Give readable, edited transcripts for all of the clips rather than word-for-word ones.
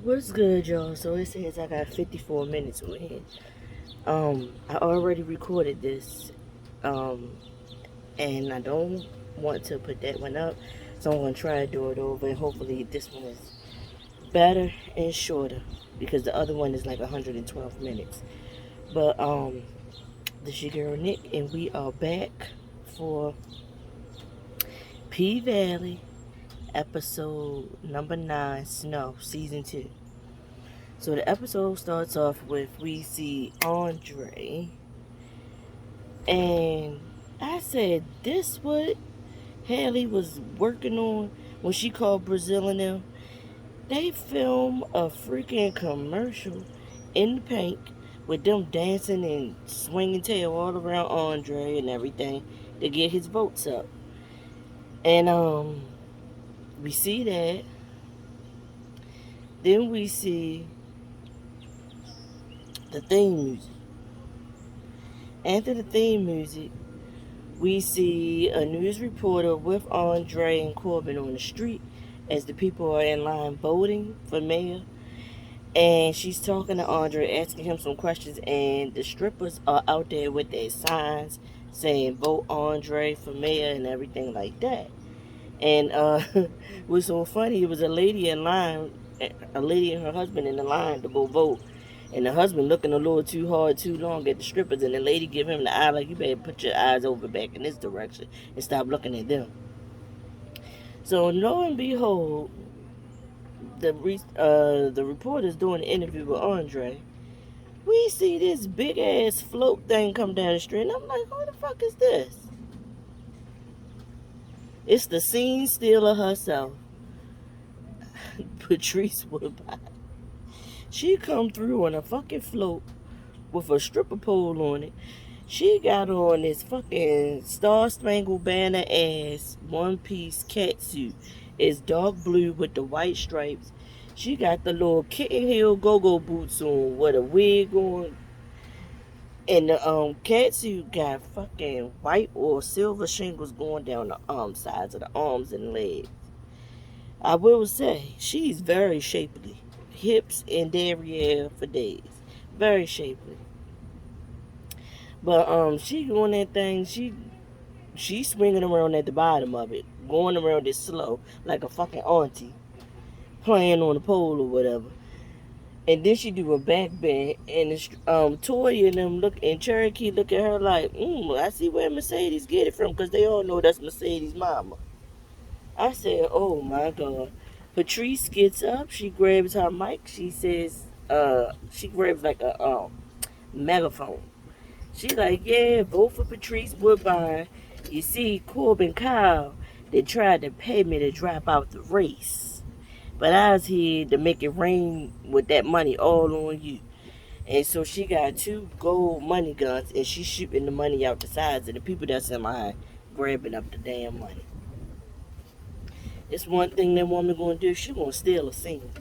What's good, y'all? So it says I got 54 minutes in. I already recorded this, um, and I don't want to put that one up, so I'm gonna try to do it over, and hopefully this one is better and shorter because the other one is like 112 minutes. But this is your girl Nick, and we are back for P Valley episode number 9, Snow, season 2. So the episode starts off with we see Andre, and I said, "This what Haley was working on when she called Brazil and them." They film a freaking commercial in the paint with them dancing and swinging tail all around Andre and everything to get his votes up. And we see that. Then we see the theme music. After the theme music, we see a news reporter with Andre and Corbin on the street as the people are in line voting for mayor. And she's talking to Andre, asking him some questions, and the strippers are out there with their signs saying vote Andre for mayor and everything like that. And what's so funny, it was a lady in line, a lady and her husband in the line to go vote. And the husband looking a little too hard, too long at the strippers, and the lady give him the eye like, you better put your eyes over back in this direction and stop looking at them. So lo and behold, the reporter's doing an interview with Andre. We see this big ass float thing come down the street, and I'm like, who the fuck is this? It's the scene stealer herself, Patrice Woodbine. She come through on a fucking float with a stripper pole on it. She got on this fucking Star Spangled Banner ass one piece cat suit. It's dark blue with the white stripes. She got the little kitten heel go-go boots on with a wig on. And the cat suit got fucking white or silver shingles going down the sides of the arms and legs. I will say, she's very shapely. Hips and derriere for days. Very shapely. But she doing that thing, she's swinging around at the bottom of it, going around it slow, like a fucking auntie, playing on the pole or whatever. And then she do a back bend, and Toya and them look, and Cherokee look at her like, I see where Mercedes get it from, because they all know that's Mercedes' mama. I said, oh my God. Patrice gets up, she grabs her mic, she says, she grabs like a megaphone. She like, yeah, vote for Patrice Woodbine. You see, Corbin Kyle, they tried to pay me to drop out the race. But I was here to make it rain with that money all on you. And so she got 2 gold money guns, and she's shooting the money out the sides of the people that's in line, grabbing up the damn money. It's one thing that woman gonna do, she gonna steal a scene.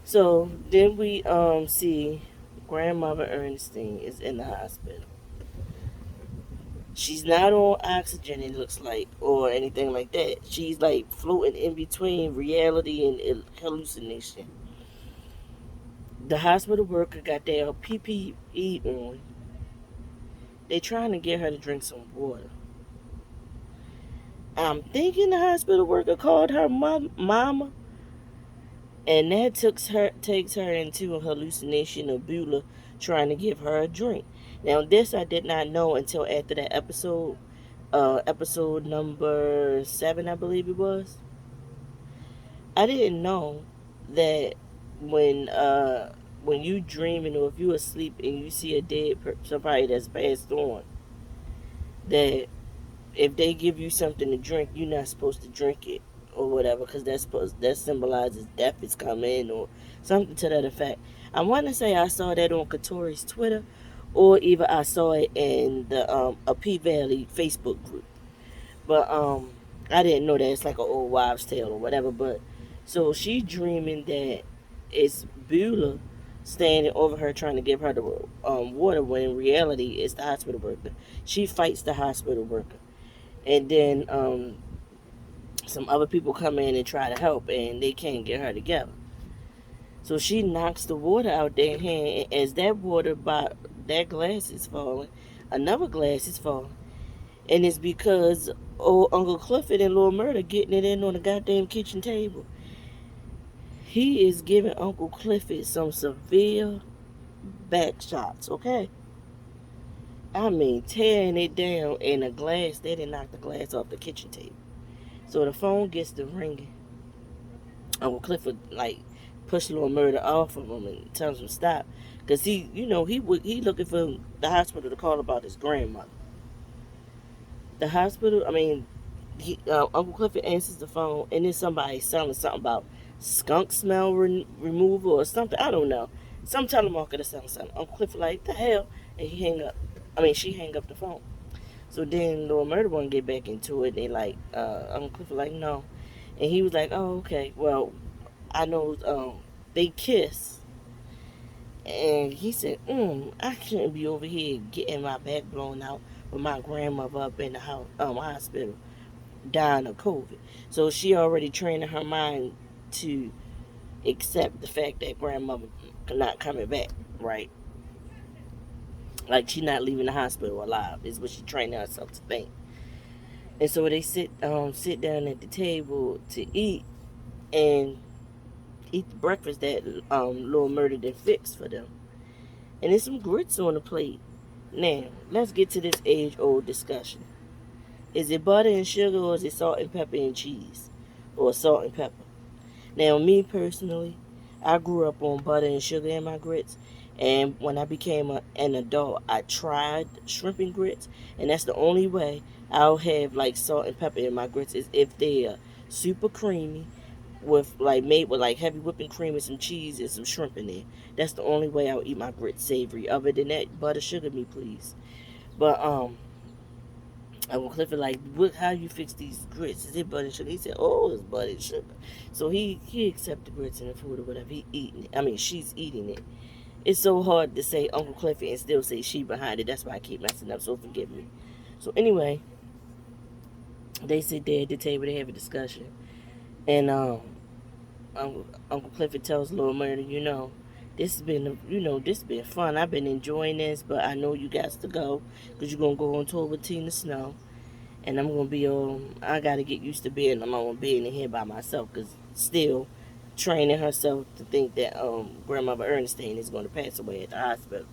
So then we see grandmother Ernestine is in the hospital. She's not on oxygen, it looks like, or anything like that. She's like floating in between reality and hallucination. The hospital worker got their PPE on. They trying to get her to drink some water. I'm thinking the hospital worker called her mama, and that takes her into a hallucination of Beulah trying to give her a drink. Now this I did not know until after that episode, episode number 7, I believe it was. I didn't know that when you dreaming, or if you asleep and you see a dead somebody that's passed on, that if they give you something to drink, you're not supposed to drink it or whatever, because that symbolizes death is coming or something to that effect. I want to say I saw that on Katori's Twitter, or either I saw it in the a P Valley Facebook group. But I didn't know that it's like an old wives' tale or whatever. But so she's dreaming that it's Beulah standing over her trying to give her the water, when in reality it's the hospital worker. She fights the hospital worker, and then some other people come in and try to help, and they can't get her together. So she knocks the water out their hand, and as that glass is falling, another glass is falling. And it's because old Uncle Clifford and Lil Murder getting it in on the goddamn kitchen table. He is giving Uncle Clifford some severe back shots, okay? I mean, tearing it down, and the glass, they didn't knock the glass off the kitchen table. So the phone gets to ringing. Uncle Clifford, like, pushed Lil Murder off of him and tells him stop. Because he looking for the hospital to call about his grandmother. The hospital, I mean, Uncle Clifford answers the phone, and then somebody selling something about skunk smell removal or something. I don't know. Some telemarketer selling something. Uncle Clifford like, the hell? And he hang up. I mean, she hang up the phone. So then Lord Murder want to get back into it. They like, Uncle Clifford like, no. And he was like, oh, okay. Well, I know they kiss. And he said, I shouldn't be over here getting my back blown out with my grandmother up in the hospital dying of COVID. So she already trained her mind to accept the fact that grandmother not coming back, right? Like she not leaving the hospital alive is what she trained herself to think. And so they sit down at the table to eat and eat the breakfast that Lil Murder did fix for them. And there's some grits on the plate. Now, let's get to this age-old discussion. Is it butter and sugar or is it salt and pepper and cheese? Or salt and pepper? Now, me personally, I grew up on butter and sugar in my grits. And when I became an adult, I tried shrimp and grits. And that's the only way I'll have like salt and pepper in my grits is if they're super creamy with like made with like heavy whipping cream and some cheese and some shrimp in there. That's the only way I'll eat my grits savory. Other than that, butter sugar me please. But Uncle Clifford like, what? How you fix these grits? Is it butter and sugar? He said, oh, it's butter and sugar. So he accepted the grits and the food or whatever. He eating it. I mean, she's eating it. It's so hard to say Uncle Clifford and still say she behind it. That's why I keep messing up. So forgive me. So anyway, they sit there at the table. They have a discussion, and Uncle Clifford tells Lil Murder, this has been fun. I've been enjoying this, but I know you got to go because you're gonna go on tour with Tina Snow. And I'm gonna be I gotta get used to being alone, being in here by myself, cause still training herself to think that grandmother Ernestine is gonna pass away at the hospital.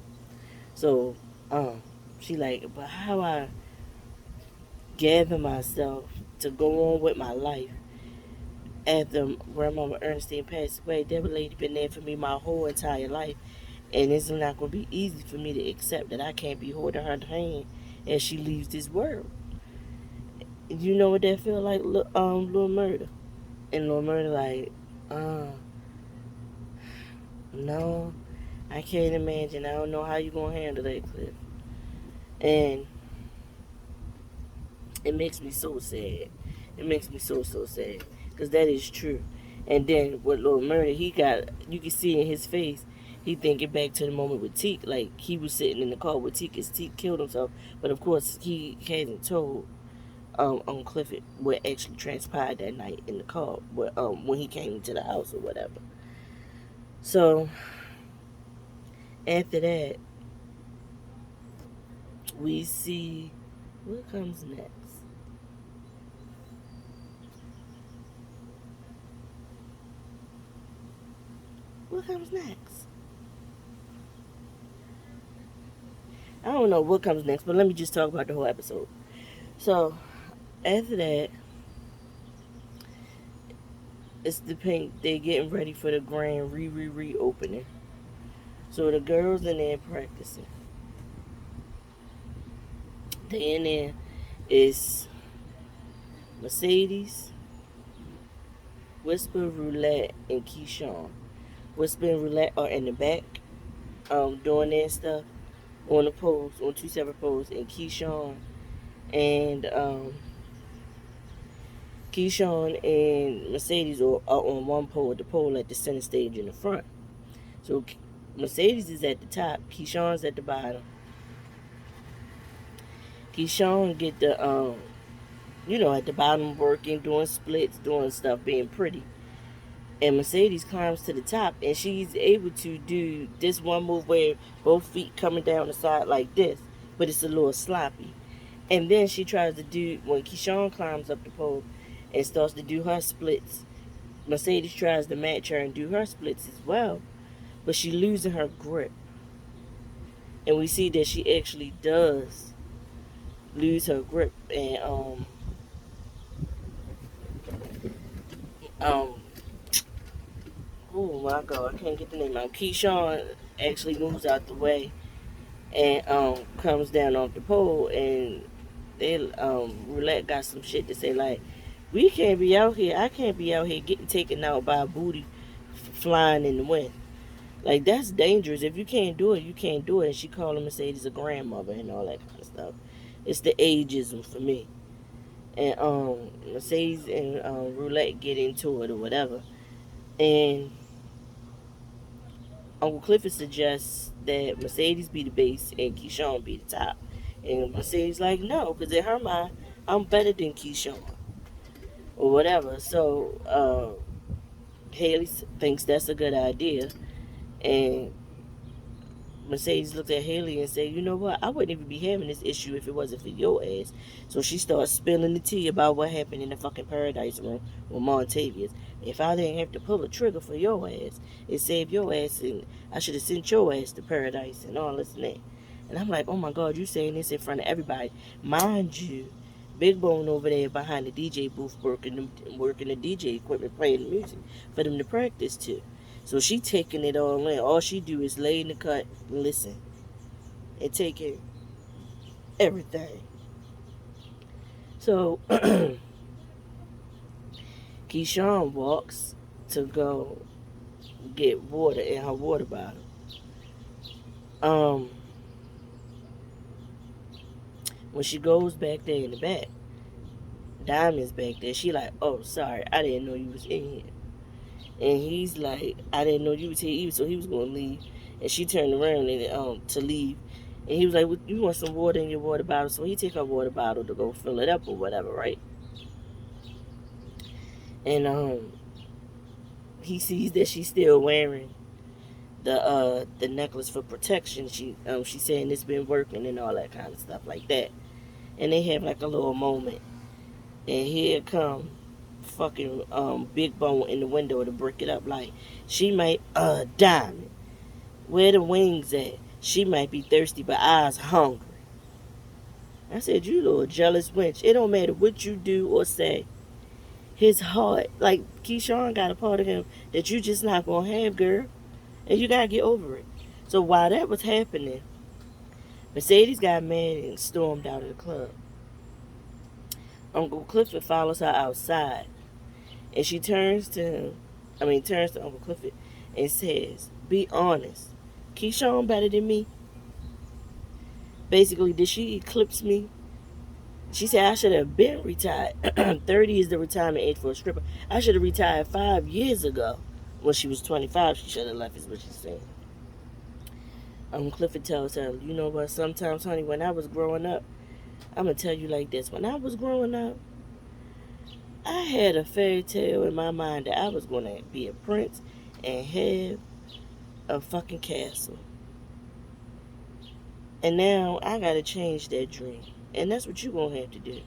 So she like, but how I gather myself to go on with my life after grandmama Ernestine passed away. That lady been there for me my whole entire life, and it's not gonna be easy for me to accept that I can't be holding her hand as she leaves this world. You know what that feel like, Lil Murder? And Lil Murder like, uh, no, I can't imagine. I don't know how you gonna handle that, Cliff. And it makes me so sad. It makes me so sad. Because that is true. And then with Lil Murder, you can see in his face, he thinking back to the moment with Teak. Like, he was sitting in the car with Teak as Teak killed himself. But of course, he hasn't told on Clifford what actually transpired that night in the car when he came to the house or whatever. So after that, we see what comes next. What comes next? I don't know what comes next, but let me just talk about the whole episode. So after that, it's the pink. They getting ready for the grand reopening. So the girls in there practicing. They in there is Mercedes, Whisper, Roulette, and Keyshawn. Whisper and Roulette are in the back, doing their stuff on the poles, on two separate poles, and and Keyshawn and Mercedes are on one pole, the pole at the center stage in the front. So Mercedes is at the top, Keyshawn's at the bottom. Keyshawn get the at the bottom working, doing splits, doing stuff, being pretty. And Mercedes climbs to the top, and she's able to do this one move where both feet coming down the side like this, but it's a little sloppy. And then she tries to do, when Keyshawn climbs up the pole and starts to do her splits, Mercedes tries to match her and do her splits as well, but she losing her grip. And we see that she actually does lose her grip. And um oh my god, I can't get the name out. Keyshawn actually moves out the way and comes down off the pole, and they Roulette got some shit to say like, we can't be out here. I can't be out here getting taken out by a booty flying in the wind. Like, that's dangerous. If you can't do it, you can't do it. And she called Mercedes a grandmother and all that kind of stuff. It's the ageism for me. And Mercedes and Roulette get into it or whatever. And Uncle Clifford suggests that Mercedes be the base and Keyshawn be the top. And Mercedes like, no, because in her mind, I'm better than Keyshawn or whatever. So Haley thinks that's a good idea. And Mercedes looked at Haley and said, you know what? I wouldn't even be having this issue if it wasn't for your ass. So she starts spilling the tea about what happened in the fucking Paradise Room with Montavious. If I didn't have to pull a trigger for your ass, it saved your ass, and I should have sent your ass to Paradise and all this and that. And I'm like, oh my God, you saying this in front of everybody. Mind you, Big Bone over there behind the DJ booth working the DJ equipment, playing the music for them to practice to. So she taking it all in. All she do is lay in the cut and listen and take in everything. So Keyshawn walks to go get water in her water bottle. Um, when she goes back there in the back, Diamond's back there. She like, oh, sorry, I didn't know you was in here. And he's like, I didn't know you was here either, so he was gonna leave. And she turned around and to leave. And he was like, well, you want some water in your water bottle? So he take her water bottle to go fill it up or whatever, right? And he sees that she's still wearing the necklace for protection. She's saying it's been working and all that kind of stuff like that. And they have like a little moment. And here come fucking Big Bone in the window to break it up like, she might Diamond, where the wings at? She might be thirsty but I's hungry. I said, you little jealous wench. It don't matter what you do or say. His heart, like Keyshawn got a part of him that you just not gonna have, girl. And you gotta get over it. So while that was happening, Mercedes got mad and stormed out of the club. Uncle Clifford follows her outside. And she turns to Uncle Clifford and says, be honest. Keyshawn better than me? Basically, did she eclipse me? She said I should have been retired. 30 is the retirement age for a stripper. I should have retired 5 years ago. When she was 25, she should have left, is what she's saying. Clifford tells her, you know what, sometimes, honey, when I was growing up, I'm going to tell you like this. When I was growing up, I had a fairy tale in my mind that I was going to be a prince and have a fucking castle. And now I got to change that dream. And that's what you're going to have to do.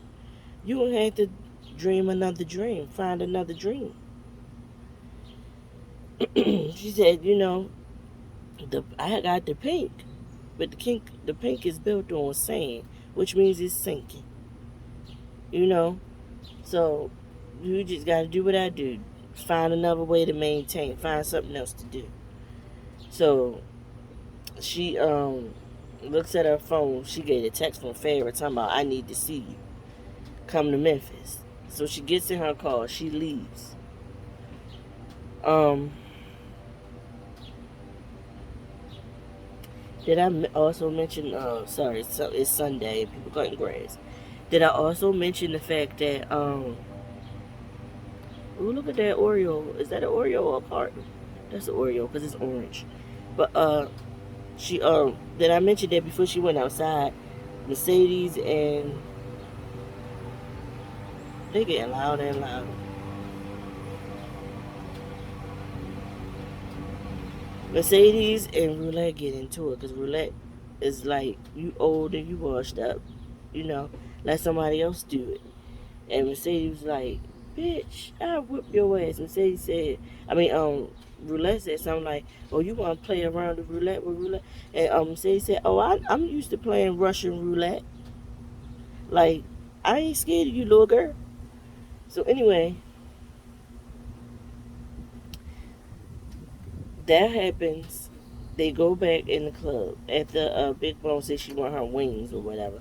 You're going to have to dream another dream. Find another dream. She said, you know, I got the pink. But the pink is built on sand, which means it's sinking. You know? So, you just got to do what I do. Find another way to maintain. Find something else to do. So, she looks at her phone. She get a text from Farrah talking about, I need to see you. Come to Memphis. So she gets in her car. She leaves. Did I also mention, sorry, it's Sunday, people cutting grass. Did I also mention the fact that, ooh, look at that Oreo. Is that an Oreo or a carton? That's an Oreo because it's orange. But, she, did I mention that before she went outside, Mercedes and, they getting louder and louder. Mercedes and Roulette get into it because Roulette is like, you old and you washed up, you know, let somebody else do it. And Mercedes was like, bitch, I'll whip your ass. Mercedes said, Roulette said something like, oh, you want to play around the roulette with Roulette? And Mercedes said, oh, I'm used to playing Russian roulette. Like, I ain't scared of you, little girl. So anyway, that happens. They go back in the club. After Big Bone says she want her wings or whatever,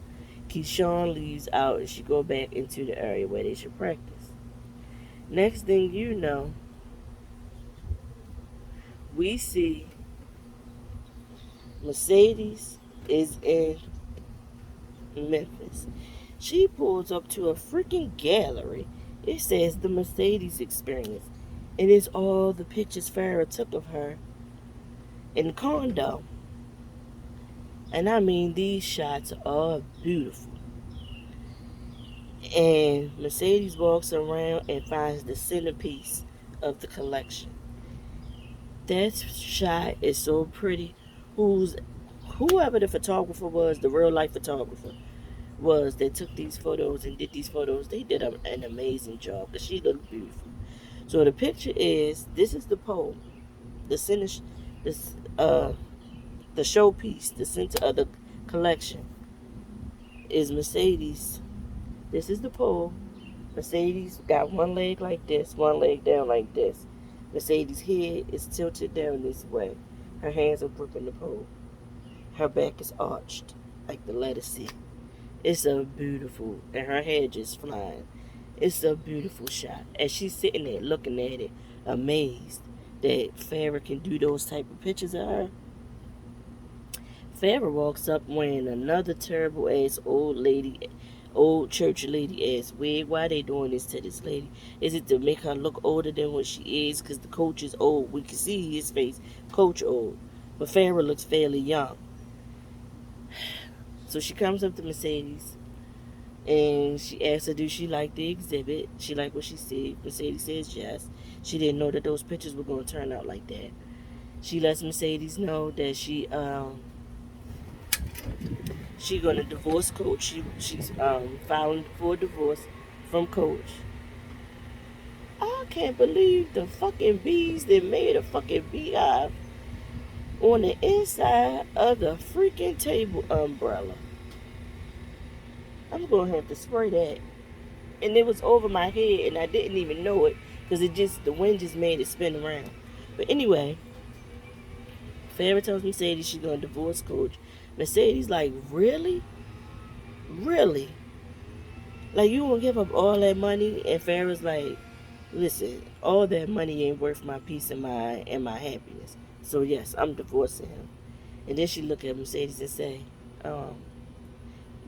Keyshawn leaves out and she go back into the area where they should practice. Next thing you know, we see Mercedes is in Memphis. She pulls up to a freaking gallery. It says the Mercedes Experience. And it's all the pictures Farrah took of her in the condo. And I mean, these shots are beautiful. And Mercedes walks around and finds the centerpiece of the collection. That shot is so pretty. Whoever the photographer was, the real life photographer was that took these photos and did these photos, they did an amazing job because she looked beautiful. So the picture is, this is the pole, the center, this the showpiece, the center of the collection is Mercedes. This is the pole. Mercedes got one leg like this, one leg down like this. Mercedes' head is tilted down this way. Her hands are gripping the pole. Her back is arched like the letter C. It's a beautiful, and her hair just flying. It's a beautiful shot. As she's sitting there looking at it, amazed that Farrah can do those type of pictures of her. Farrah walks up wearing another terrible ass old church lady ass wig. Why they doing this to this lady? Is it to make her look older than what she is? Because the coach is old. We can see his face. Coach old. But Farrah looks fairly young. So she comes up to Mercedes and she asks her, do she like the exhibit? She like what she see. Mercedes says yes. She didn't know that those pictures were going to turn out like that. She lets Mercedes know that she gonna divorce Coach. She's filing for divorce from Coach. I can't believe the fucking bees that made a fucking beehive on the inside of the freaking table umbrella. I'm gonna have to spray that. And it was over my head and I didn't even know it because the wind just made it spin around. But anyway, Farrah tells Mercedes she's gonna divorce Coach. Mercedes like, really? Really? Like, you gonna give up all that money? And Farrah's like, listen, all that money ain't worth my peace of mind and my happiness. So yes, I'm divorcing him. And then she look at Mercedes and say,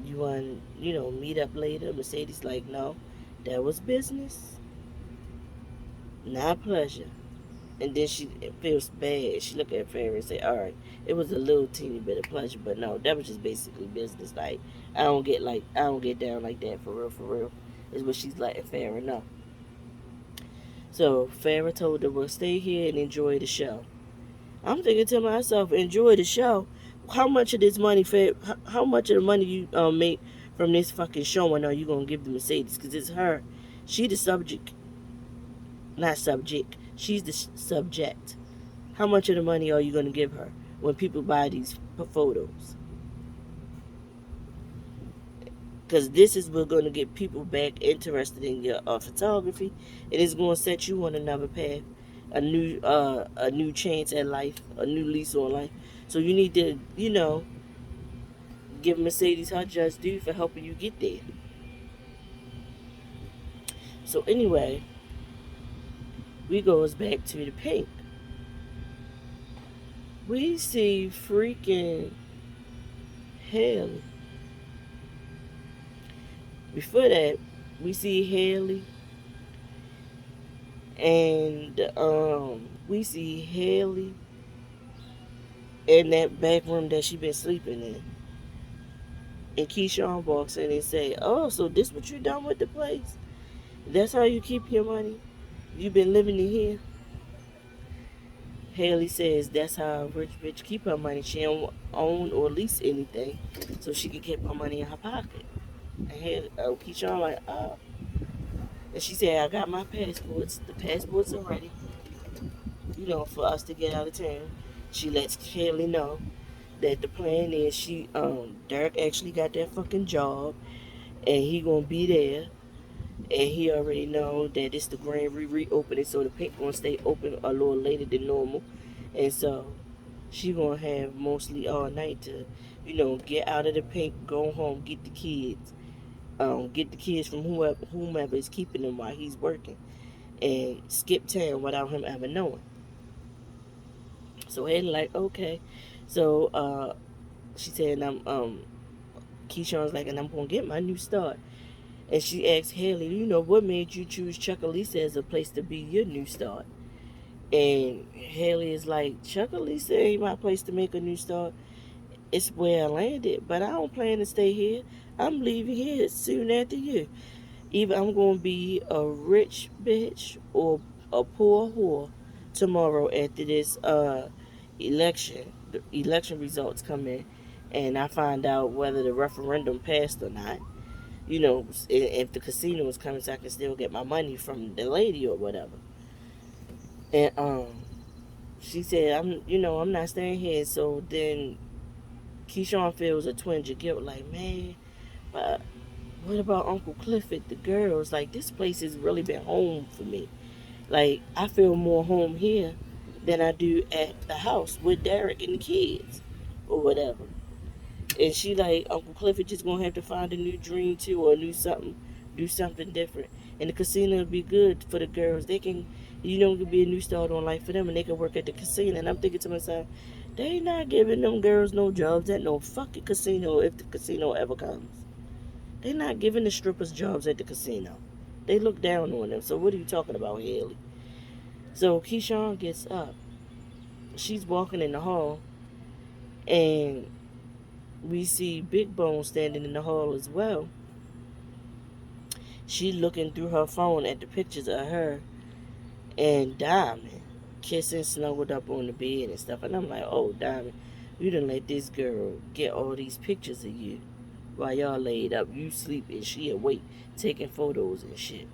you want, meet up later? Mercedes like, no, that was business, not pleasure. And then she feels bad. She look at Farrah and say, all right, it was a little teeny bit of pleasure, but no, that was just basically business. Like, I don't get down like that for real, is what she's letting Farrah know. So Farrah told her, well, stay here and enjoy the show. I'm thinking to myself, enjoy the show. How much of this money, how much of the money you make from this fucking showing are you gonna give to Mercedes? Because it's her. She the subject, not subject. She's the subject. How much of the money are you gonna give her when people buy these photos? Because this is what's going to get people back interested in your photography, and it's going to set you on another path, a new chance at life, a new lease on life. So you need to, give Mercedes her just due for helping you get there. So anyway, we goes back to the pink. We see freaking Haley. Before that, we see Haley, and we see Haley in that back room that she been sleeping in. And Keyshawn walks in and say, oh, so this what you done with the place? That's how you keep your money? You been living in here? Haley says that's how a rich bitch keep her money. She don't own or lease anything, so she can keep her money in her pocket. And Haley, Keyshawn like, and she said, I got my passports. The passports are ready, for us to get out of town. She lets Haley know that the plan is Derek actually got that fucking job and he gonna be there, and he already know that it's the grand reopening, so the pink gonna stay open a little later than normal, and so she gonna have mostly all night to, get out of the pink, go home, get the kids from whomever is keeping them while he's working, and skip town without him ever knowing. So Eddie like, okay, so she said, Keyshawn's like, and I'm gonna get my new start. And she asked Haley, what made you choose Chuckalisa as a place to be your new start? And Haley is like, Chuckalisa ain't my place to make a new start. It's where I landed, but I don't plan to stay here. I'm leaving here soon after you. Either I'm going to be a rich bitch or a poor whore tomorrow after this election. The election results come in, and I find out whether the referendum passed or not. If the casino is coming, so I can still get my money from the lady or whatever. And she said, I'm not staying here. So then Keyshawn feels a twinge of guilt, like, man, but what about Uncle Clifford, the girls? Like, this place has really been home for me. Like, I feel more home here than I do at the house with Derek and the kids or whatever. And she like, Uncle Clifford just gonna have to find a new dream too, or new something, do something different. And the casino will be good for the girls. They can, it could be a new start on life for them, and they can work at the casino. And I'm thinking to myself, they not giving them girls no jobs at no fucking casino if the casino ever comes. They not giving the strippers jobs at the casino. They look down on them. So what are you talking about, Haley? So Keyshawn gets up. She's walking in the hall, and we see Big Bone standing in the hall as well. She looking through her phone at the pictures of her and Diamond kissing, snuggled up on the bed and stuff. And I'm like, oh, Diamond, you done let this girl get all these pictures of you while y'all laid up. You sleep and she awake taking photos and shit.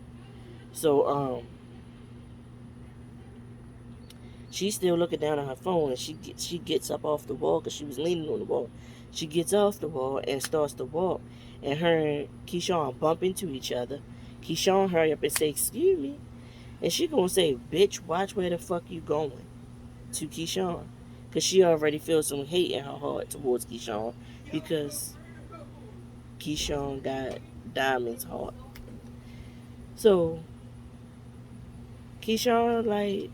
So, she's still looking down at her phone, and she gets up off the wall because she was leaning on the wall. She gets off the wall and starts to walk, and her and Keyshawn bump into each other. Keyshawn hurry up and say, excuse me. And she gonna say, bitch, watch where the fuck you going, to Keyshawn. Because she already feels some hate in her heart towards Keyshawn, because Keyshawn got Diamond's heart. So, Keyshawn like,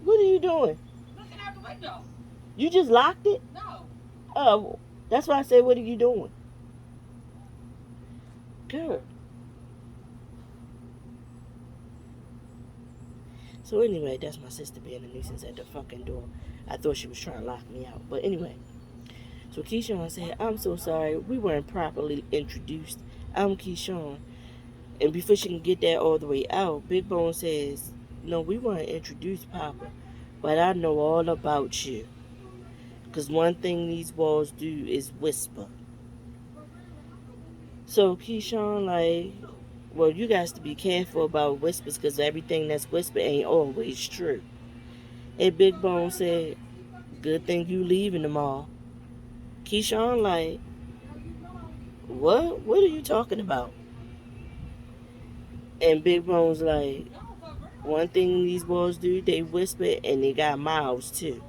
what are you doing? Looking out the window. You just locked it? No. Oh, that's why I said, what are you doing? Girl. So anyway, that's my sister being a nuisance at the fucking door. I thought she was trying to lock me out. But anyway. So Keyshawn said, I'm so sorry. We weren't properly introduced. I'm Keyshawn. And before she can get that all the way out, Big Bone says, no, we weren't introduced, Papa. But I know all about you. Because one thing these walls do is whisper. So Keyshawn like, well, you guys to be careful about whispers, because everything that's whispered ain't always true. And Big Bone said, good thing you leaving tomorrow. Keyshawn like, what? What are you talking about? And Big Bone's like, one thing these boys do, they whisper and they got mouths too.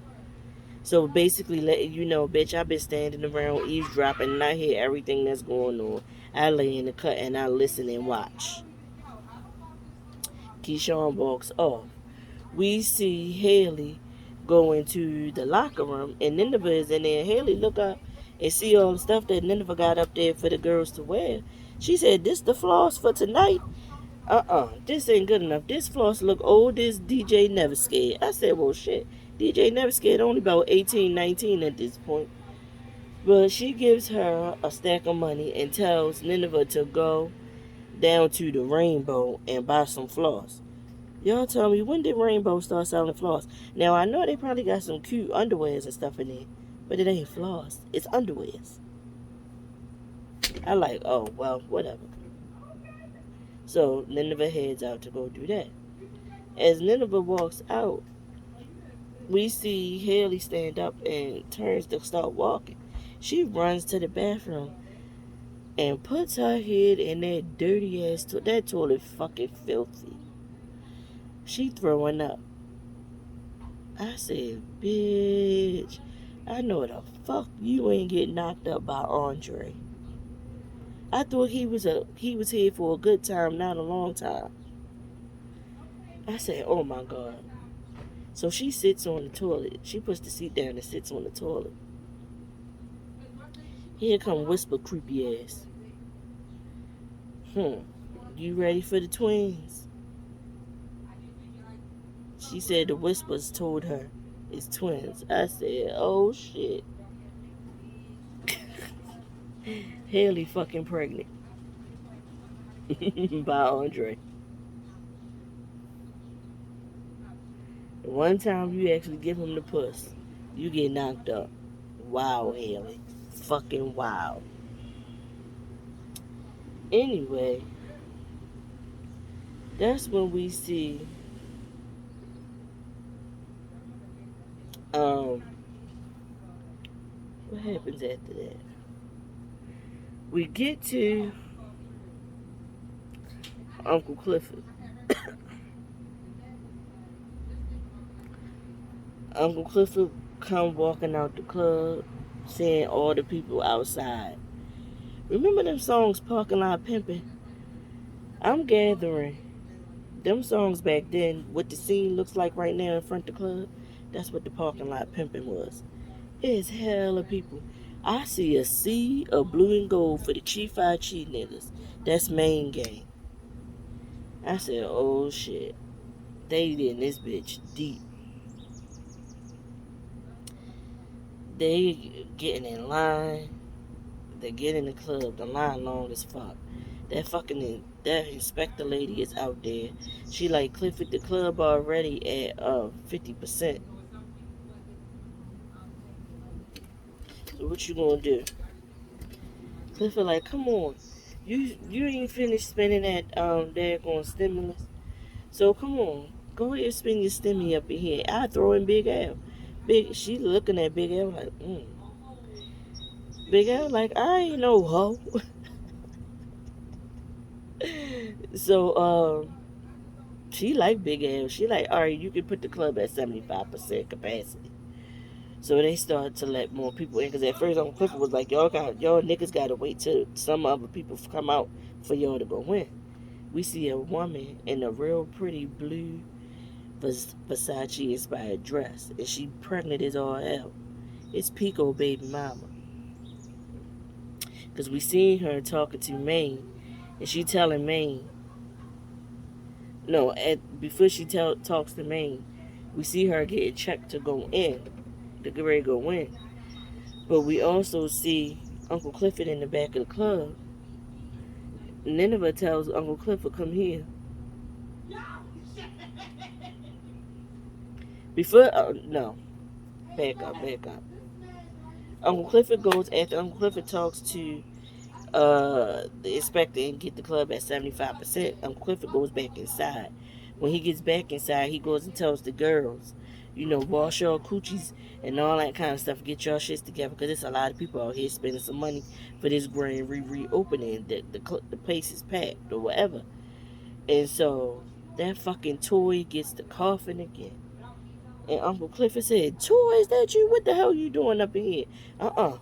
So basically letting you know, bitch, I've been standing around eavesdropping and I hear everything that's going on. I lay in the cut and I listen and watch. Keyshawn walks off. We see Haley go into the locker room, and Nineveh is in there. Haley look up and see all the stuff that Nineveh got up there for the girls to wear. She said, this the floss for tonight? This ain't good enough. This floss look old as DJ Never Scared. I said, well, shit. DJ Never Scared only about 18, 19 at this point. But she gives her a stack of money and tells Nineveh to go down to the Rainbow and buy some floss. Y'all tell me, when did Rainbow start selling floss? Now, I know they probably got some cute underwears and stuff in there, but it ain't floss. It's underwears. I like, oh, well, whatever. So, Nineveh heads out to go do that. As Nineveh walks out, we see Haley stand up and turns to start walking. She runs to the bathroom and puts her head in that dirty ass toilet. That toilet fucking filthy. She throwing up. I said, bitch, I know the fuck you ain't get knocked up by Andre. I thought he was here for a good time, not a long time. I said, oh my god. So she sits on the toilet. She puts the seat down and sits on the toilet. Here come Whisper creepy ass. You ready for the twins? She said the Whispers told her it's twins. I said, oh shit. Haley fucking pregnant. By Andre. One time you actually give him the puss, you get knocked up. Wow, Haley. Fucking wow. Anyway, that's when we see what happens after that? We get to Uncle Clifford. Uncle Clifford come walking out the club, seeing all the people outside. Remember them songs, Parking Lot Pimpin'? I'm gathering them songs back then, what the scene looks like right now in front of the club. That's what the Parking Lot Pimpin' was. It's hella people. I see a sea of blue and gold for the Chief Chi niggas. That's main game. I said, oh shit. They in this bitch deep. They getting in line. They get in the club. The line long as fuck. That inspector lady is out there. She like, Clifford, the club already at 50%. So what you gonna do? Clifford like, come on. You ain't finished spending that daggone stimulus. So come on. Go ahead and spend your stimmy up in here. I throw in Big L. She looking at Big L like, Big L like, I ain't no hoe. So she like Big L. She like, all right, you can put the club at 75% capacity. So they started to let more people in, because at first Uncle Clifford was like, y'all niggas gotta wait till some other people come out for y'all to go in. We see a woman in a real pretty blue Versace inspired dress, and she pregnant as all hell. It's Pico baby mama. Because we seen her talking to Maine, and she telling Maine, no, before she talks to Maine, we see her getting checked to go in, to get ready to go in. But we also see Uncle Clifford in the back of the club. Nineveh tells Uncle Clifford, come here. No, back up. Uncle Clifford goes, after Uncle Clifford talks to the inspector and get the club at 75%, Uncle Clifford goes back inside. When he gets back inside, he goes and tells the girls, wash your coochies and all that kind of stuff. Get your shits together, because there's a lot of people out here spending some money for this grand reopening. The place is packed or whatever. And so that fucking toy gets to coughing again. And Uncle Clifford said, Toy, is that you? What the hell you doing up in here?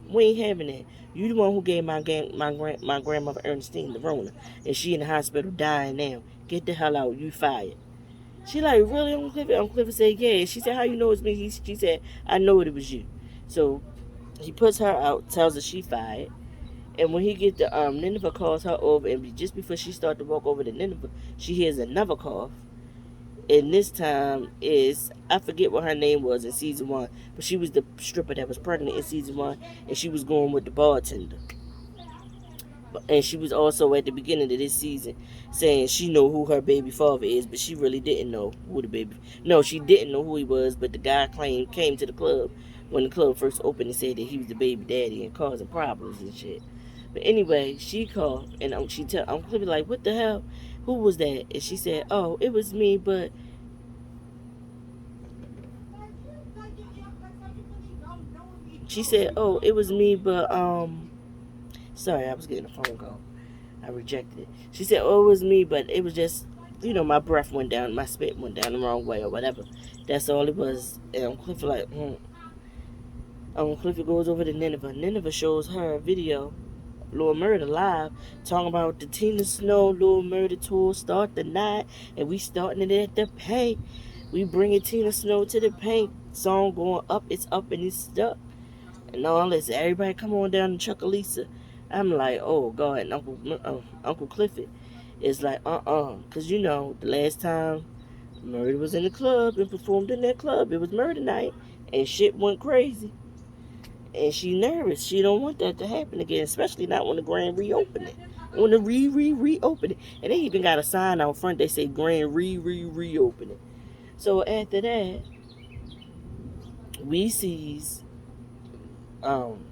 We ain't having that. You the one who gave my grandmother Ernestine the Rona. And she in the hospital dying now. Get the hell out. You fired. She like, really, Uncle Clifford? Uncle Clifford said, yeah. She said, how you know it's me? She said, I know it was you. So he puts her out, tells her she fired. And when he get the Nineveh calls her over, and just before she started to walk over to Nineveh, she hears another cough. And this time I forget what her name was in season 1, but she was the stripper that was pregnant in season 1, and she was going with the bartender. And she was also at the beginning of this season saying she know who her baby father is, but she really didn't know who the baby. No, she didn't know who he was, but the guy claimed came to the club when the club first opened and said that he was the baby daddy and causing problems and shit. But anyway, she called and she tell Uncle Cliffy like, "What the hell? Who was that?" And she said, "Oh, it was me, but." She said, "Oh, it was me, but sorry, I was getting a phone call. I rejected it." She said, "Oh, it was me, but it was just, my breath went down, my spit went down the wrong way or whatever. That's all it was." And Clifford like, Clifford goes over to Nineveh. Nineveh shows her a video, Lil Murder live, talking about the Tina Snow Lil Murder tour start the night, and we starting it at the paint. We bringing Tina Snow to the paint. Song going up, it's up and it's stuck. And all this, everybody come on down to Chuckalisa. I'm like, oh God, and Uncle Clifford is like, because the last time Murder was in the club and performed in that club, it was Murder night, and shit went crazy. And she nervous. She don't want that to happen again, especially not when the grand reopen it. When the reopen it. And they even got a sign out front that say grand reopen it. So after that, we sees um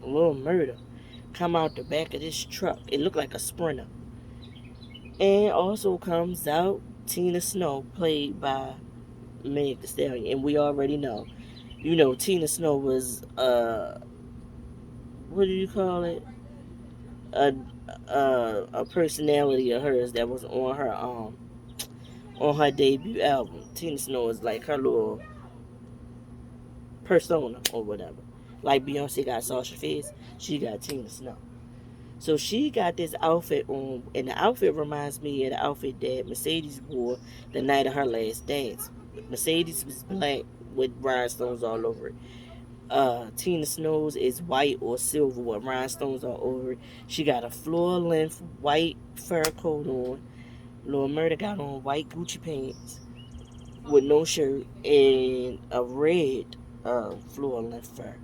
Little Murder come out the back of this truck. It looked like a Sprinter. And also comes out Tina Snow, played by Meg Thee Stallion. And we already know. Tina Snow was what do you call it? A a personality of hers that was on her debut album. Tina Snow is like her little persona or whatever. Like Beyonce got Sasha Fierce, she got Tina Snow. So she got this outfit on, and the outfit reminds me of the outfit that Mercedes wore the night of her last dance. Mercedes was black with rhinestones all over it. Tina Snow's is white or silver with rhinestones all over it. She got a floor length white fur coat on. Lil Murder got on white Gucci pants with no shirt and a red floor length fur.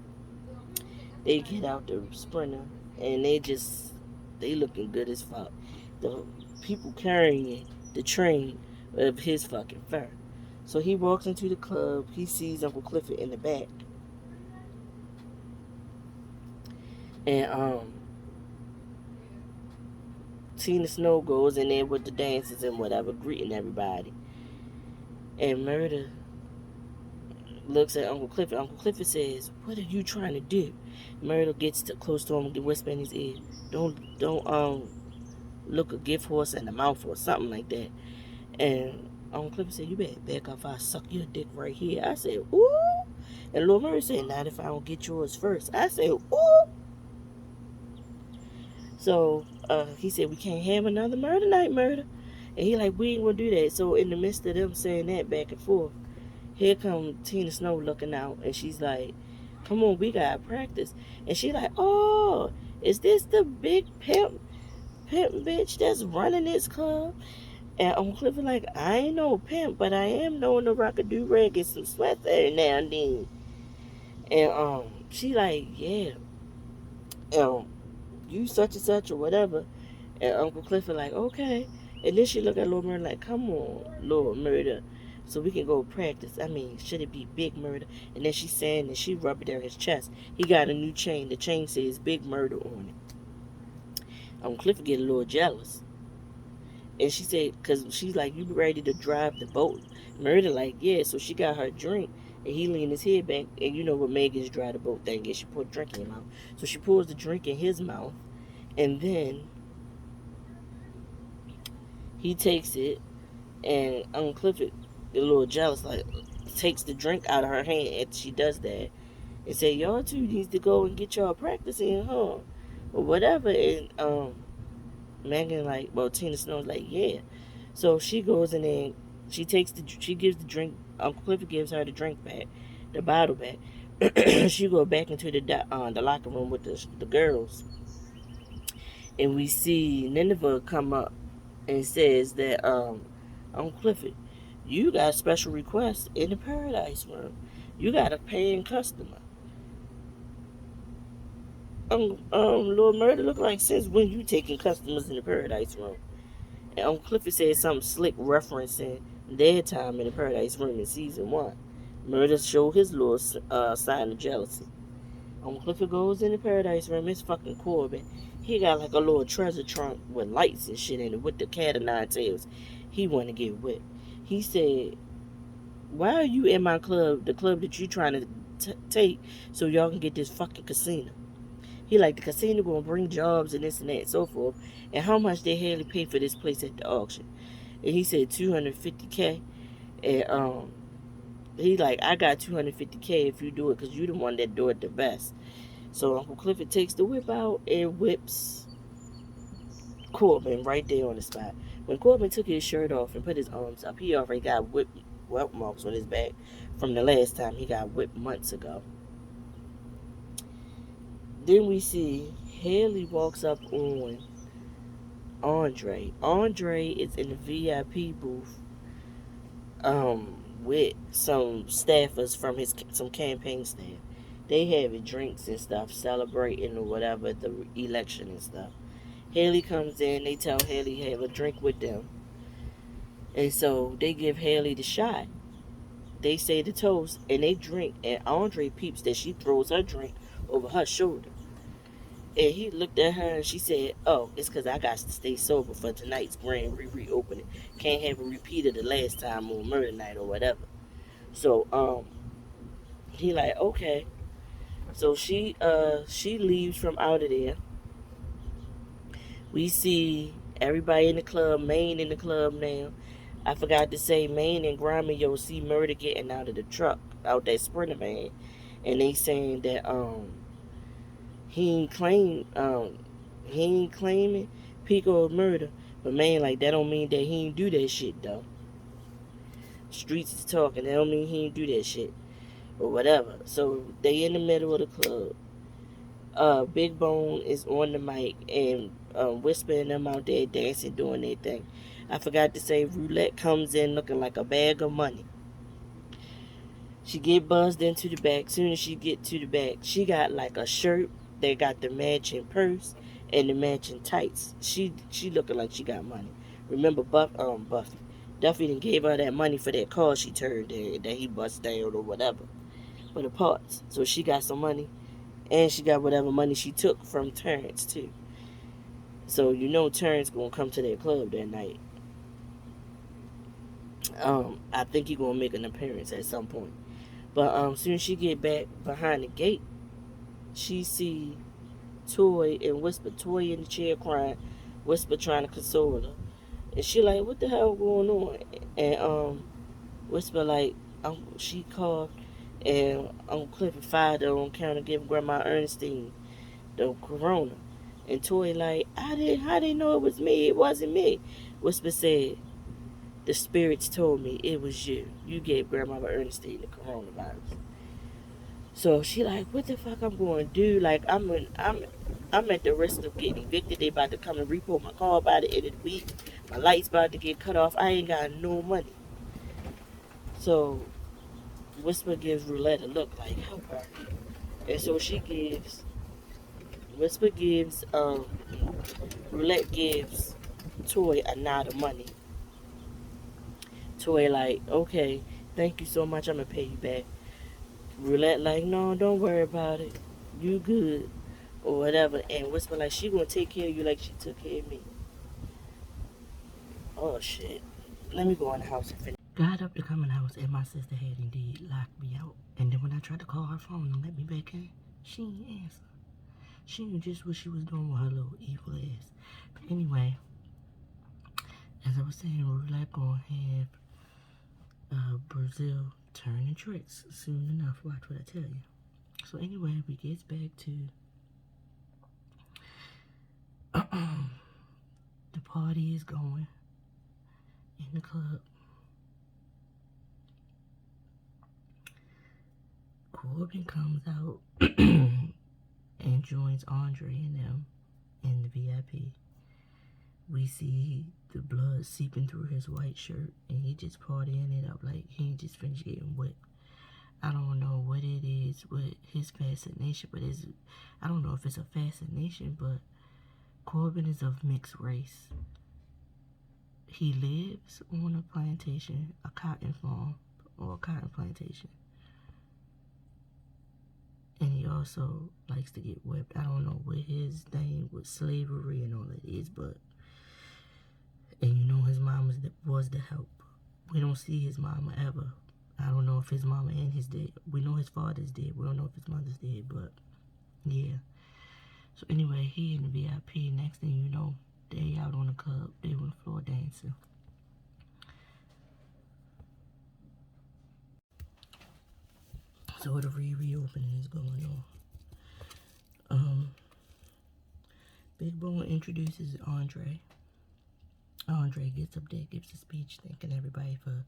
They get out the Sprinter and they looking good as fuck. The people carrying the train of his fucking fur. So he walks into the club. He sees Uncle Clifford in the back, and Tina Snow goes in there with the dancers and whatever, greeting everybody. And Murder looks at Uncle Clifford. Uncle Clifford says, "What are you trying to do?" Murder gets close to him and whisper in his ear, "Don't look a gift horse in the mouth," or something like that. And Uncle Clifford said, "You better back off. I'll suck your dick right here." I said, "Ooh." And Lil Murray said, "Not if I don't get yours first." I said, "Ooh." So he said, "We can't have another murder night, Murder." And he like, "We ain't gonna do that." So in the midst of them saying that back and forth, here come Tina Snow looking out, and she's like, "Come on, we gotta practice." And she like, "Oh, is this the big pimp bitch that's running this club?" And Uncle Clifford like, "I ain't no pimp, but I am knowing to rock a do-rag and some sweats every now and then." And she like, "Yeah, um, you such and such or whatever." And Uncle Clifford like, "Okay." And then she look at Lord Murder like, "Come on, Lord Murder, so we can go practice. I mean, should it be Big Murder?" And then she's saying that she rubbed it down his chest. He got a new chain. The chain says Big Murder on it. Uncle Clifford get a little jealous. And she said, because she's like, "You ready to drive the boat?" Murder like, "Yeah." So she got her drink, and he leaned his head back. And you know what Megan's drive the boat thing is? She put a drink in her mouth. So she pours the drink in his mouth, and then he takes it, and Uncle Clifford, a little jealous, like, takes the drink out of her hand, and she does that, and say, "Y'all two needs to go and get y'all practice in, huh?" Or whatever. And Megan like, well, Tina Snow's like, "Yeah." So she goes in and she gives the drink. Uncle Clifford gives her the drink back, the bottle back. She go back into the locker room with the girls, and we see Nineveh come up and says that Uncle Clifford, you got special requests in the Paradise Room. You got a paying customer. Lord Murder look like since when you taking customers in the Paradise Room? And Uncle Clifford said something slick referencing their time in the Paradise Room in season 1. Murder showed his little sign of jealousy. Uncle Clifford goes in the Paradise Room. It's fucking Corbin. He got like a little treasure trunk with lights and shit in it with the cat of nine tails. He want to get whipped. He said, "Why are you in my club, the club that you trying to take, so y'all can get this fucking casino?" He like, the casino gonna bring jobs and this and that and so forth. And how much they Haley paid for this place at the auction? And he said 250K. And he like, I got 250K if you do it, because you the one that do it the best. So Uncle Clifford takes the whip out and whips Corbin right there on the spot. When Corbin took his shirt off and put his arms up, he already got welt marks on his back from the last time he got whipped months ago. Then we see Haley walks up on Andre. Andre is in the VIP booth with some staffers from some campaign staff. They having drinks and stuff, celebrating or whatever the election and stuff. Haley comes in, they tell Haley have a drink with them. And so they give Haley the shot. They say the toast and they drink, and Andre peeps that she throws her drink over her shoulder. And he looked at her and she said, "Oh, it's because I got to stay sober for tonight's grand reopening. Can't have a repeat of the last time on murder night or whatever." So he like, okay. So she leaves from out of there. We see everybody in the club, Maine in the club now. I forgot to say, Maine and Grimy, you'll see Murder getting out of the truck, out that Sprinter van. And they saying that he ain't claiming Pico murder. But man, like, that don't mean that he ain't do that shit though. Streets is talking, that don't mean he ain't do that shit. Or whatever. So they in the middle of the club. Big Bone is on the mic and whispering them out there dancing, doing their thing. I forgot to say, Roulette comes in looking like a bag of money. She get buzzed into the back. Soon as she get to the back, she got like a shirt that got the matching purse and the matching tights. She looking like she got money. Remember Buffy. Duffy done gave her that money for that car she turned in that he bust down or whatever for the parts. So she got some money, and she got whatever money she took from Terrence too. So you know Terrence gonna come to that club that night. I think he gonna make an appearance at some point. But soon as she get back behind the gate, she see Toy and Whisper. Toy in the chair crying, Whisper trying to console her. And she like, what the hell going on? And Whisper like, she called and Uncle Clifford fired her on account of giving Grandma Ernestine the corona. And Toy like, how they know it was me? It wasn't me. Whisper said, the spirits told me it was you. You gave Grandma Ernestine the coronavirus. So she like, what the fuck I'm going to do? Like, I'm at the risk of getting evicted. They about to come and repo my car by the end of the week. My lights about to get cut off. I ain't got no money. So Whisper gives Roulette a look like, help her. And so Whisper gives, Roulette gives Toy a nod of money. Toy like, okay, thank you so much. I'm going to pay you back. Roulette like, no, don't worry about it. You good. Or whatever. And Whisper like, she gonna take care of you like she took care of me. Oh shit. Let me go in the house and finish. Got up to come in the house and my sister had indeed locked me out. And then when I tried to call her phone and let me back in, she didn't answer. She knew just what she was doing with her little evil ass. But anyway, as I was saying, Roulette gonna have Brazil turning tricks soon enough. Watch what I tell you. So anyway, we get back to the party is going in the club. Corbin comes out and joins Andre and them in the VIP. We see the blood seeping through his white shirt, and he just partying it up like he ain't just finished getting whipped. I don't know what it is with his fascination, but I don't know if it's a fascination, but Corbin is of mixed race. He lives on a plantation, a cotton farm, or a cotton plantation. And he also likes to get whipped. I don't know what his thing with slavery and all that is, but... And you know his mom was the help. We don't see his mama ever. I don't know if his mama and his dad. We know his father's dead. We don't know if his mother's dead, but... Yeah. So anyway, he in the VIP. Next thing you know, they out on the club. They on the floor dancing. So the reopening is going on. Big Bone introduces Andre. Andre gets up there, gives a speech, thanking everybody for,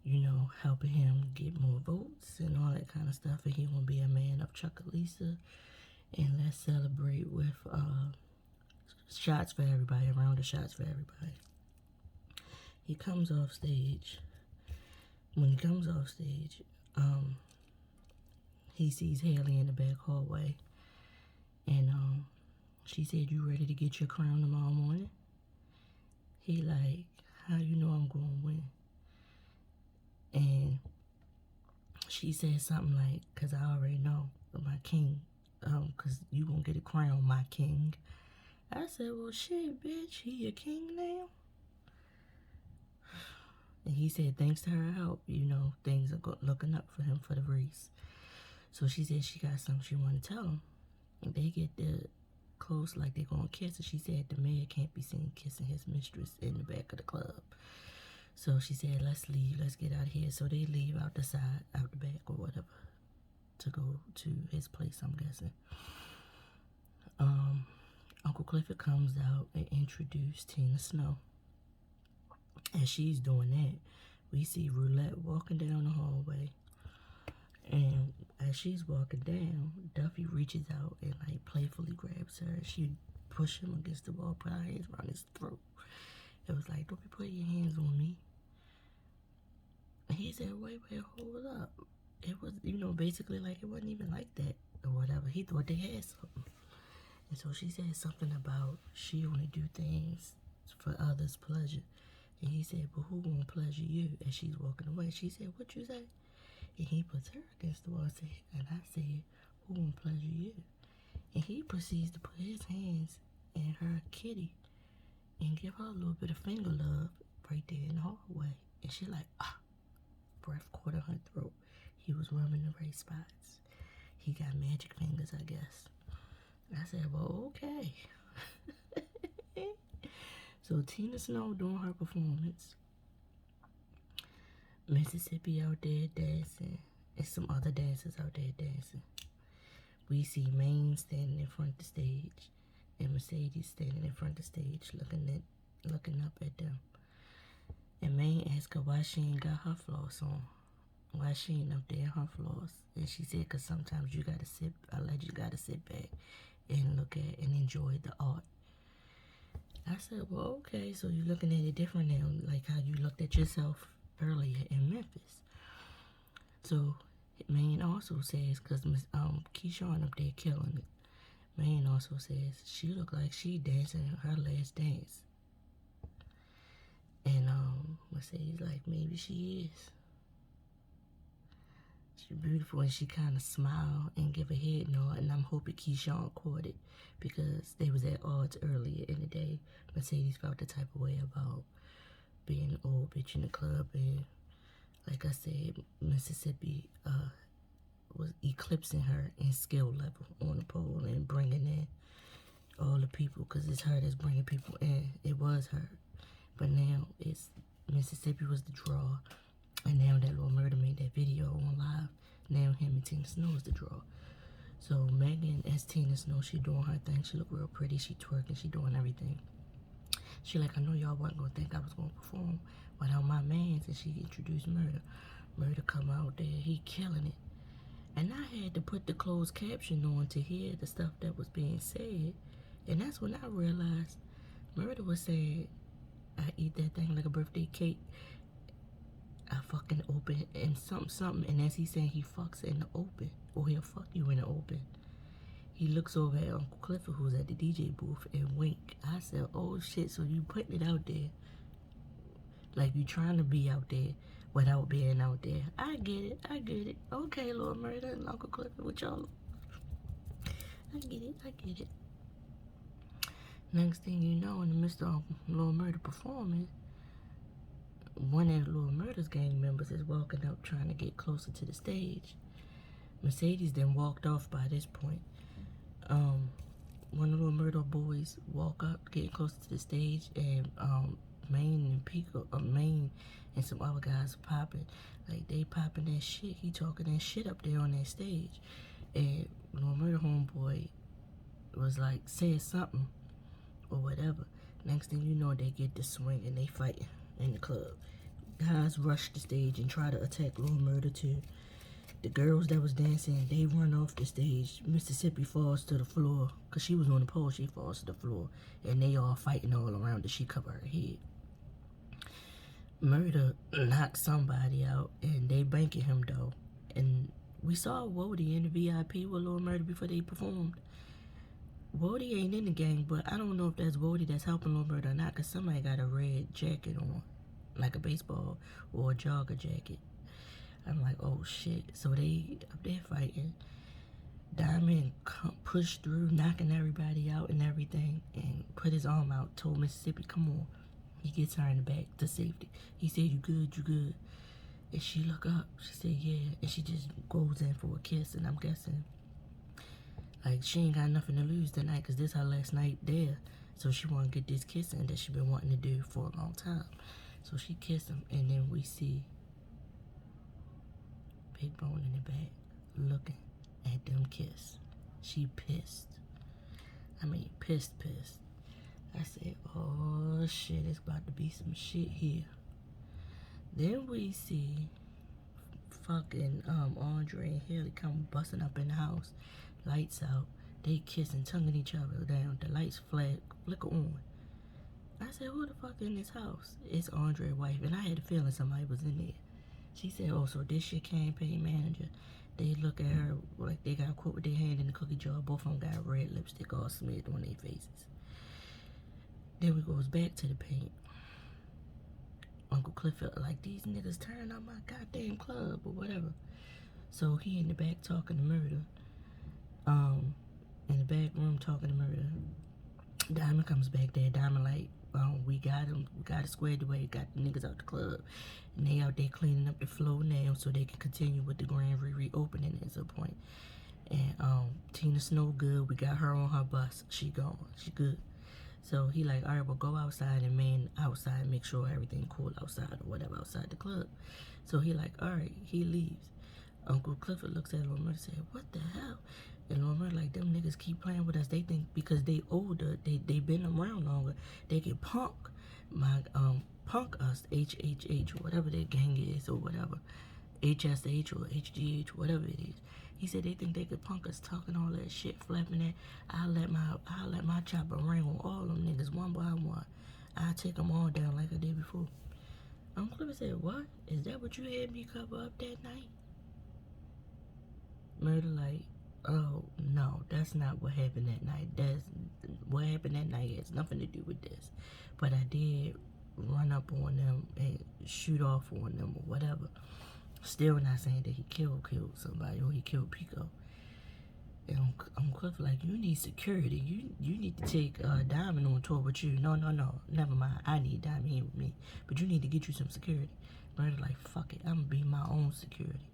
you know, helping him get more votes and all that kind of stuff. And he won't be a man of Chuckalisa. And let's celebrate with shots for everybody, a round of shots for everybody. He comes off stage. When he comes off stage, he sees Haley in the back hallway. And she said, "You ready to get your crown tomorrow morning?" He like, "How you know I'm going to win?" And she said something like, "Cause I already know my king. Cause you gonna get a crown, my king." I said, "Well, shit, bitch, he your king now?" And he said, thanks to her help, you know, things are looking up for him for the race. So she said she got something she want to tell him. And they get close like they're going to kiss. And she said the mayor can't be seen kissing his mistress in the back of the club. So she said, let's leave. Let's get out of here. So they leave out the side, out the back or whatever, to go to his place, I'm guessing. Uncle Clifford comes out and introduces Tina Snow. As she's doing that, we see Roulette walking down the hallway. And as she's walking down, Duffy reaches out and like playfully grabs her. She pushed him against the wall, put her hands around his throat. It was like, don't be putting your hands on me. And he said, wait, hold up. It was, you know, basically like it wasn't even like that or whatever. He thought they had something. And so she said something about she only do things for others' pleasure. And he said, but who gonna pleasure you? And she's walking away. She said, what you say? And he puts her against the wall and I said, who gonna pleasure you? And he proceeds to put his hands in her kitty and give her a little bit of finger love right there in the hallway. And she like, breath caught in her throat. He was rubbing the right spots. He got magic fingers, I guess. I said, well, okay. So Tina Snow doing her performance. Mississippi out there dancing. And some other dancers out there dancing. We see Maine standing in front of the stage. And Mercedes standing in front of the stage looking up at them. And Maine asked her why she ain't got her floss on. Why she ain't up there in her floss. And she said, because sometimes you gotta sit back and look at and enjoy the art. I said, well, okay, so you're looking at it different now, like how you looked at yourself earlier in Memphis. So Maine also says, because Keyshawn up there killing it, Maine also says she looked like she dancing her last dance. And Mercedes like, maybe she is. She's beautiful, and she kind of smiled and give a head nod, and I'm hoping Keyshawn caught it because they was at odds earlier in the day. Mercedes felt the type of way about being an old bitch in the club, and like I said, Mississippi was eclipsing her in skill level on the pole and bringing in all the people, because it's her that's bringing people in. It was her, but now it's Mississippi was the draw. And now that little murder made that video on live. Now him and Tina Snow is the draw. So Megan as Tina Snow, she doing her thing. She look real pretty. She twerking. She doing everything. She like, I know y'all wasn't gonna think I was gonna perform without my mans. And she introduced Murder. Murder come out there. He killing it. And I had to put the closed caption on to hear the stuff that was being said. And that's when I realized Murder was saying, I eat that thing like a birthday cake. I fucking open open and something. And as he's saying he fucks in the open, or he'll fuck you in the open, he looks over at Uncle Clifford, who's at the DJ booth, and wink. I said, oh shit, so you putting it out there. Like you trying to be out there without being out there. I get it. Okay, Lord Murder and Uncle Clifford with y'all. I get it. Next thing you know, in the midst of Lord Murder performing, one of Lord Murder's gang members is walking up trying to get closer to the stage. Mercedes then walked off by this point. One of the Lord Murder boys walk up, getting closer to the stage, and Maine and Pico, Maine and some other guys popping. Like, they popping that shit. He talking that shit up there on that stage. And Lord Murder homeboy was like, said something or whatever. Next thing you know, they get the swing and they fighting in the club. Guys rush the stage and try to attack Lord Murder too. The girls that was dancing, they run off the stage. Mississippi falls to the floor. Because she was on the pole, she falls to the floor. And they all fighting all around her. She covered her head. Murder knocked somebody out, and they banking him though. And we saw Wody in the VIP with Lord Murder before they performed. Wody ain't in the gang, but I don't know if that's Wody that's helping Lord Murder or not, because somebody got a red jacket on, like a baseball or a jogger jacket. I'm like, oh shit. So they up there fighting. Diamond pushed through, knocking everybody out and everything, and put his arm out, told Mississippi, come on. He gets her in the back to safety. He said, you good? And she look up. She said, yeah. And she just goes in for a kiss. And I'm guessing, like, she ain't got nothing to lose tonight because this her last night there. So she want to get this kissing that she been wanting to do for a long time. So she kissed him. And then we see Big Bone in the back looking at them kiss. She pissed. I mean, pissed. I said, oh shit, it's about to be some shit here. Then we see fucking Andre and Haley come busting up in the house. Lights out. They kissing, tonguing each other down. The lights flicker on. I said, who the fuck in this house? It's Andre's wife. And I had a feeling somebody was in there. She said, oh, so this your campaign manager. They look at her like they got a quote with their hand in the cookie jar. Both of them got red lipstick all smeared on their faces. Then we goes back to the paint. Uncle Clifford like, these niggas turning on my goddamn club or whatever. So he in the back talking to Murder. In the back room talking to Murder. Diamond comes back there. Diamond like, we got him. We got it squared away. Got the niggas out the club. And they out there cleaning up the floor now so they can continue with the grand reopening at some point. And Tina Snow good. We got her on her bus. She gone. She good. So he like, all right, well, go outside and man outside, make sure everything cool outside or whatever outside the club. So he like, all right, he leaves. Uncle Clifford looks at Lord Murder and said, what the hell? And Lord Murder like, them niggas keep playing with us. They think because they older, they been around longer, they can punk us, HHH, whatever their gang is or whatever. HSH or HGH, whatever it is. He said they think they could punk us, talking all that shit, flapping that. I'll let my chopper ring on all them niggas one by one. I'll take them all down like I did before. Uncle Clifford said, what? Is that what you had me cover up that night? Murder like, oh, no, that's not what happened that night. That's what happened that night has nothing to do with this. But I did run up on them and shoot off on them or whatever. Still not saying that he killed somebody or he killed Pico. And Uncle Clifford like, you need security. You need to take Diamond on tour with you. No, never mind. I need Diamond here with me. But you need to get you some security. Murder like, fuck it. I'm gonna be my own security.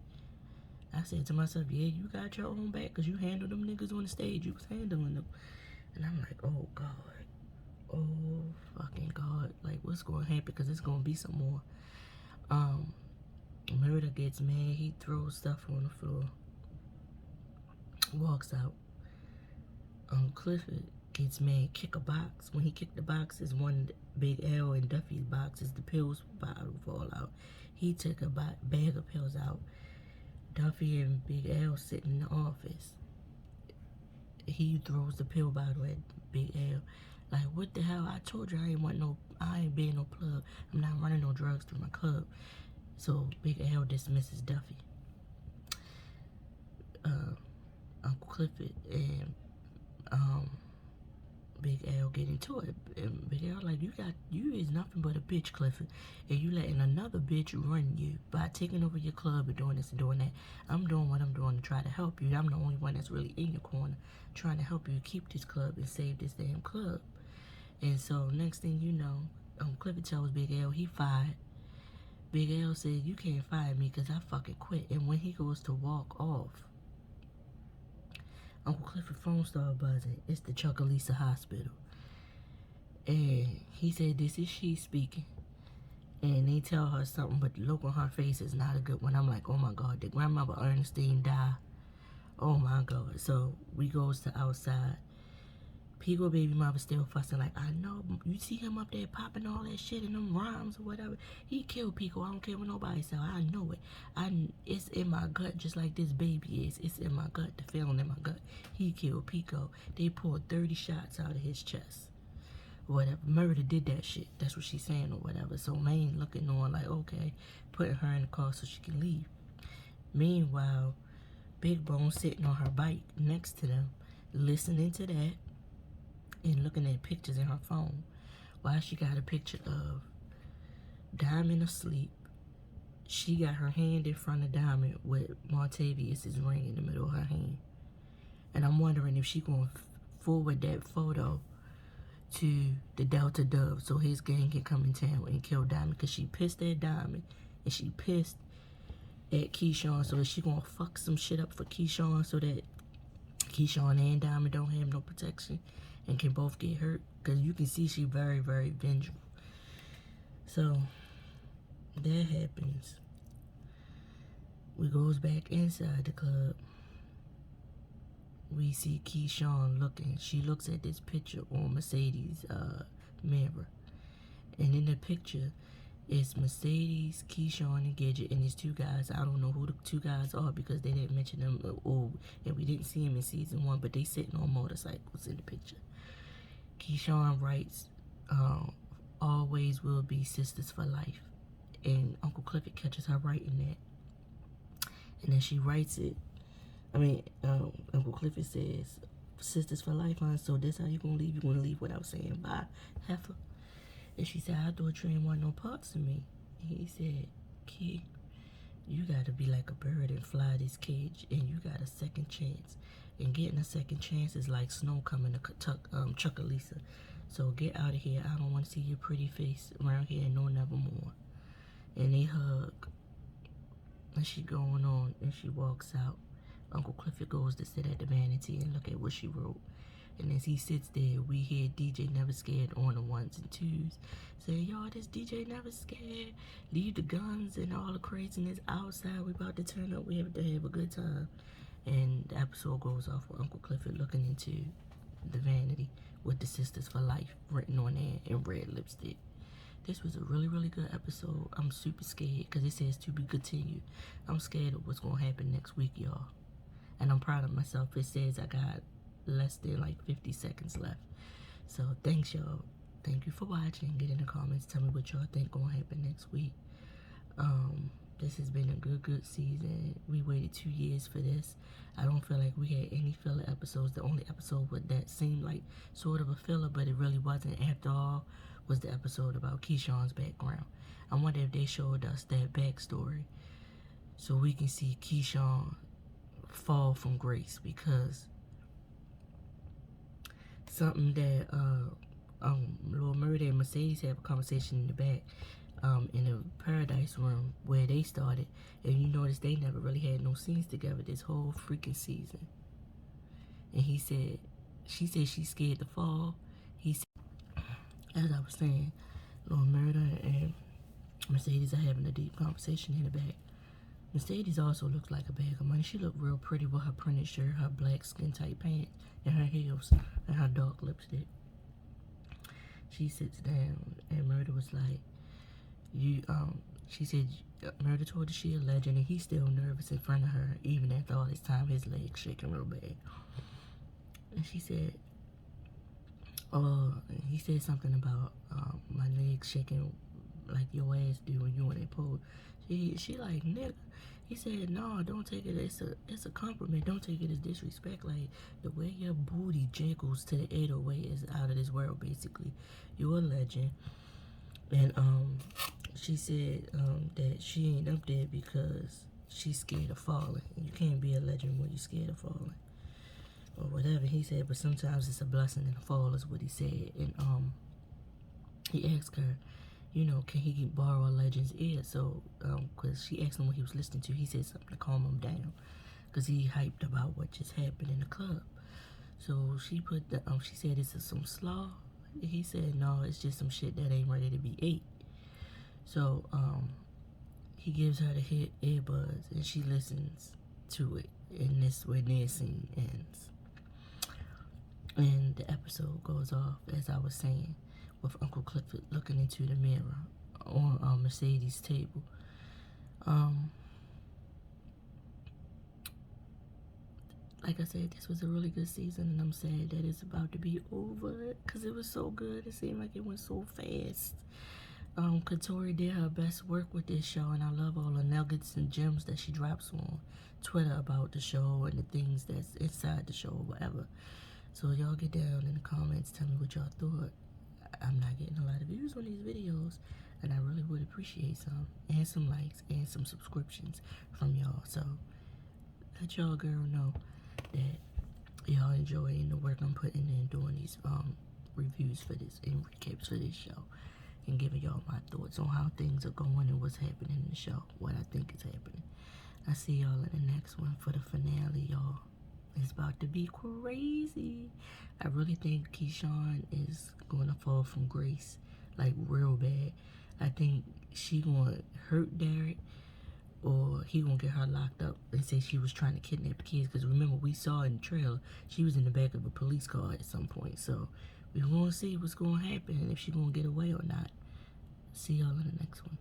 I said to myself, yeah, you got your own back because you handled them niggas on the stage. You was handling them. And I'm like, oh, God. Oh, fucking God. Like, what's going to happen? Because it's going to be some more. Murder gets mad. He throws stuff on the floor. Walks out. Clifford gets mad. Kick a box. When he kicked the boxes, one Big L and Duffy's boxes, the pills bottle fall out. He took a bag of pills out. Duffy and Big L sit in the office. He throws the pill bottle at Big L. Like, what the hell? I told you I ain't being no plug. I'm not running no drugs through my club. So Big Al dismisses Duffy. Uncle Clifford and Big Al get into it. And Big Al like, you is nothing but a bitch, Clifford. And you letting another bitch run you by taking over your club and doing this and doing that. I'm doing what I'm doing to try to help you. I'm the only one that's really in your corner trying to help you keep this club and save this damn club. And so next thing you know, Clifford tells Big Al he fired. Big Al said, you can't fire me because I fucking quit. And when he goes to walk off, Uncle Clifford's phone started buzzing. It's the Chuckalisa Hospital. And he said, this is she speaking. And they tell her something, but the look on her face is not a good one. I'm like, oh my God, did Grandmother Ernestine die? Oh my God. So we goes to outside. Pico baby mother still fussing like, I know, you see him up there popping all that shit in them rhymes or whatever. He killed Pico. I don't care what nobody say. I know it. It's in my gut just like this baby is. It's in my gut, the feeling in my gut. He killed Pico. They pulled 30 shots out of his chest. Whatever. Murder did that shit. That's what she's saying or whatever. So Maine looking on like, okay, putting her in the car so she can leave. Meanwhile, Big Bone sitting on her bike next to them, listening to that and looking at pictures in her phone. While she got a picture of Diamond asleep. She got her hand in front of Diamond with Martavius' ring in the middle of her hand. And I'm wondering if she gonna forward that photo to the Delta Dove so his gang can come in town and kill Diamond, because she pissed at Diamond and she pissed at Keyshawn. So is she gonna fuck some shit up for Keyshawn so that Keyshawn and Diamond don't have no protection and can both get hurt? Because you can see she very, very vengeful. So that happens. We goes back inside the club. We see Keyshawn looking. She looks at this picture on Mercedes' mirror. And in the picture, it's Mercedes, Keyshawn, and Gidget, and these two guys. I don't know who the two guys are because they didn't mention them. And we didn't see them in season 1, but they sitting on motorcycles in the picture. Keyshawn writes, always will be sisters for life. And Uncle Clifford catches her writing that. And then she writes it. Uncle Clifford says, sisters for life, huh? So this how you gonna leave? You gonna leave without saying bye, heifer? And she said, I thought you ain't want no parts of me. And he said, Key, you gotta be like a bird and fly this cage, and you got a second chance. And getting a second chance is like snow coming to Chuckalisa. So get out of here. I don't want to see your pretty face around here, no nevermore. And they hug. And she going on, and she walks out. Uncle Clifford goes to sit at the vanity and look at what she wrote. And as he sits there, we hear DJ Never Scared on the 1s and 2s saying, y'all, this DJ Never Scared. Leave the guns and all the craziness outside. We about to turn up. We have to have a good time. And the episode goes off with Uncle Clifford looking into the vanity with the sisters for life written on there in red lipstick. This was a really, really good episode. I'm super scared because it says to be continued. I'm scared of what's going to happen next week, y'all. And I'm proud of myself. It says I got less than like 50 seconds left. So thanks, y'all. Thank you for watching. Get in the comments. Tell me what y'all think going to happen next week. This has been a good season. We waited 2 years for this. I don't feel like we had any filler episodes. The only episode that seemed like sort of a filler, but it really wasn't after all, was the episode about Keyshawn's background. I wonder if they showed us that backstory so we can see Keyshawn fall from grace, because something that Lil Murder and Mercedes have a conversation in the back in the Paradise Room where they started, and you notice they never really had no scenes together this whole freaking season. And she said she's scared to fall. He said, as I was saying, Lil Murder and Mercedes are having a deep conversation in the back. Mercedes also looks like a bag of money. She looked real pretty with her printed shirt, her black skin tight pants, and her heels, and her dark lipstick. She sits down, and Murder was like, she said, Murder told her she a legend, and he's still nervous in front of her, even after all this time, his legs shaking real bad. And she said, he said something about my legs shaking like your ass do when you in that pose. She like, nigga. He said, no, don't take it. It's a compliment. Don't take it as disrespect. Like, the way your booty jiggles to the 808 is out of this world, basically. You're a legend. And she said that she ain't up there because she's scared of falling. You can't be a legend when you're scared of falling. Or whatever he said, but sometimes it's a blessing in the fall is what he said. And he asked her, you know, can he borrow a legend's ear? So, because she asked him what he was listening to, he said something to calm him down, because he hyped about what just happened in the club. So she put the, she said, is it some slaw? He said, no, it's just some shit that ain't ready to be ate. So, he gives her the earbuds, and she listens to it, and this where their scene ends. And the episode goes off, as I was saying, with Uncle Clifford looking into the mirror on Mercedes' table. Like I said, this was a really good season, and I'm sad that it's about to be over, because it was so good. It seemed like it went so fast. Katori did her best work with this show, and I love all the nuggets and gems that she drops on Twitter about the show and the things that's inside the show or whatever. So y'all get down in the comments, tell me what y'all thought. I'm not getting a lot of views on these videos, and I really would appreciate some, and some likes, and some subscriptions from y'all. So let y'all girl know that y'all enjoying the work I'm putting in doing these reviews for this and recaps for this show, and giving y'all my thoughts on how things are going and what's happening in the show, what I think is happening. I see y'all in the next one for the finale, y'all. It's about to be crazy. I really think Keyshawn is going to fall from grace, like real bad. I think she going to hurt Derek, or he gonna get her locked up and say she was trying to kidnap the kids. Because remember, we saw in the trailer, she was in the back of a police car at some point. So we're gonna see what's gonna happen and if she gonna get away or not. See y'all in the next one.